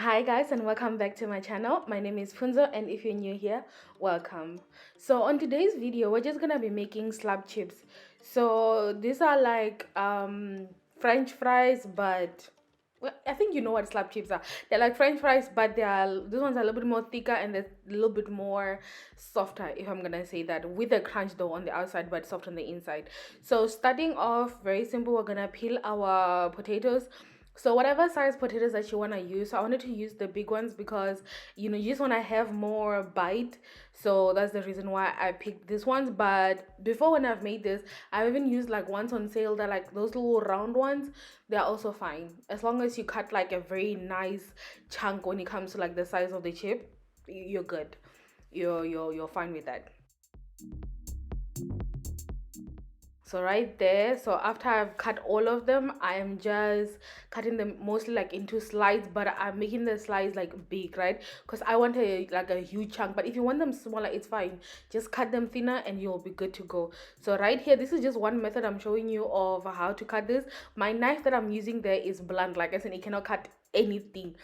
Hi guys and welcome back to my channel. My name is Funzo and if you're new here, welcome. So on today's video, we're just gonna be making slab chips. So these are like French fries, but well, I think you know what slab chips are. They're like French fries, but these ones are a little bit more thicker and they're a little bit more softer, if I'm gonna say that, with a crunch though on the outside but soft on the inside. So starting off very simple, we're gonna peel our potatoes. So whatever size potatoes that you want to use, so I wanted to use the big ones because you just want to have more bite. So that's the reason why I picked these ones. But before, when I've made this, I've even used like ones on sale. They're like those little round ones. They're also fine as long as you cut like a very nice chunk when it comes to like the size of the chip. You're good. You're fine with that. So right there, so after I've cut all of them, I am just cutting them mostly like into slices, but I'm making the slice like big, right? Because I want a huge chunk, but if you want them smaller, it's fine. Just cut them thinner and you'll be good to go. So right here, this is just one method I'm showing you of how to cut this. My knife that I'm using there is blunt, like I said, it cannot cut anything.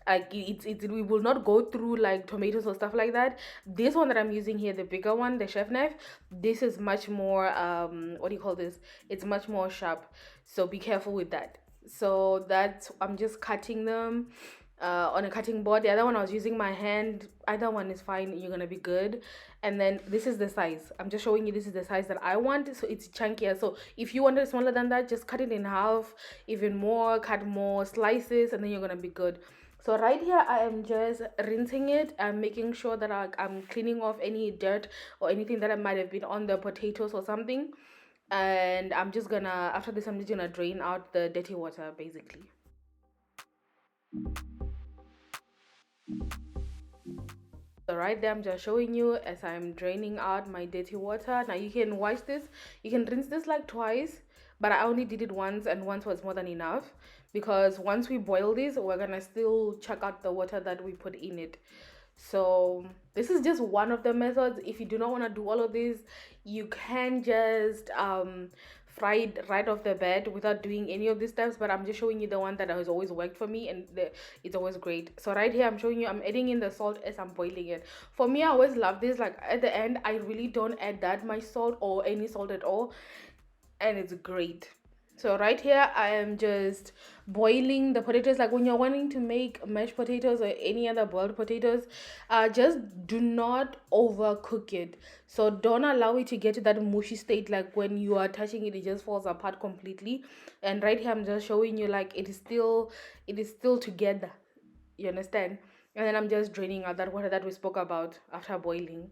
Like we will not go through like tomatoes or stuff like that. This one that I'm using here, the bigger one, the chef knife, this is much more what do you call this, it's much more sharp, so be careful with that. So that's, I'm just cutting them on a cutting board. The other one I was using my hand. Either one is fine, you're gonna be good. And then this is the size, I'm just showing you, this is the size that I want, so it's chunkier. So if you want it smaller than that, just cut it in half, even more, cut more slices, and then you're gonna be good. So right here, I am just rinsing it and making sure that I'm cleaning off any dirt or anything that might have been on the potatoes or something. And I'm just gonna, after this, I'm just gonna drain out the dirty water basically. So right there, I'm just showing you as I'm draining out my dirty water. Now you can wash this, you can rinse this like twice, but I only did it once and once was more than enough, because once we boil this, we're gonna still check out the water that we put in it. So this is just one of the methods. If you do not want to do all of this, you can just fry it right off the bat without doing any of these steps, but I'm just showing you the one that has always worked for me, and it's always great. So right here, I'm showing you, I'm adding in the salt as I'm boiling it. For me, I always love this, like at the end I really don't add that much salt or any salt at all, and it's great. So right here, I am just boiling the potatoes. Like when you're wanting to make mashed potatoes or any other boiled potatoes, just do not overcook it. So don't allow it to get to that mushy state, like when you are touching it, it just falls apart completely. And right here, I'm just showing you like it is still together. You understand? And then I'm just draining out that water that we spoke about after boiling.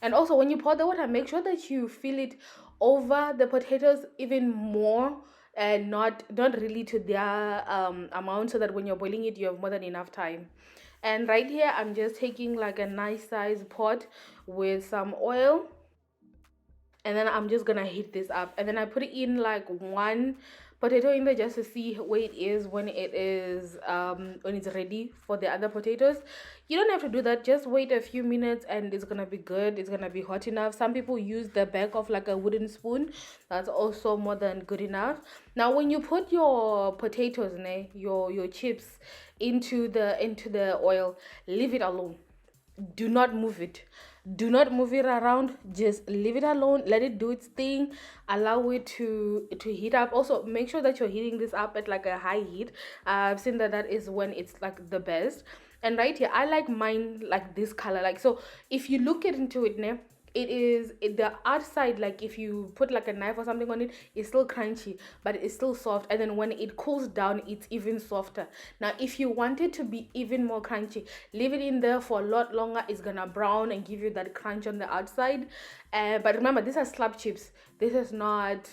And also, when you pour the water, make sure that you fill it over the potatoes even more, and not really to their amount, so that when you're boiling it, you have more than enough time. And right here, I'm just taking like a nice size pot with some oil, and then I'm just gonna heat this up, and then I put in like one potato in there just to see where it is when it's ready for the other potatoes. You don't have to do that, just wait a few minutes and it's gonna be good, it's gonna be hot enough. Some people use the back of like a wooden spoon, that's also more than good enough. Now when you put your potatoes, your chips into the oil, leave it alone, do not move it, do not move it around, just leave it alone, let it do its thing, allow it to heat up. Also make sure that you're heating this up at like a high heat. I've seen that is when it's like the best. And right here, I like mine like this color. Like, so if you look into it now, the outside, like if you put like a knife or something on it, it's still crunchy, but it's still soft, and then when it cools down, it's even softer. Now if you want it to be even more crunchy, leave it in there for a lot longer, it's gonna brown and give you that crunch on the outside. But remember, these are slab chips, this is not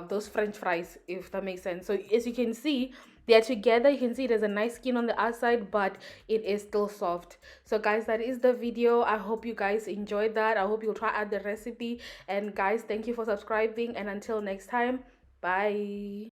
those French fries, if that makes sense. So as you can see, they're together, you can see there's a nice skin on the outside, but it is still soft. So guys, that is the video. I hope you guys enjoyed that. I hope you'll try out the recipe. And guys, thank you for subscribing, and until next time, bye.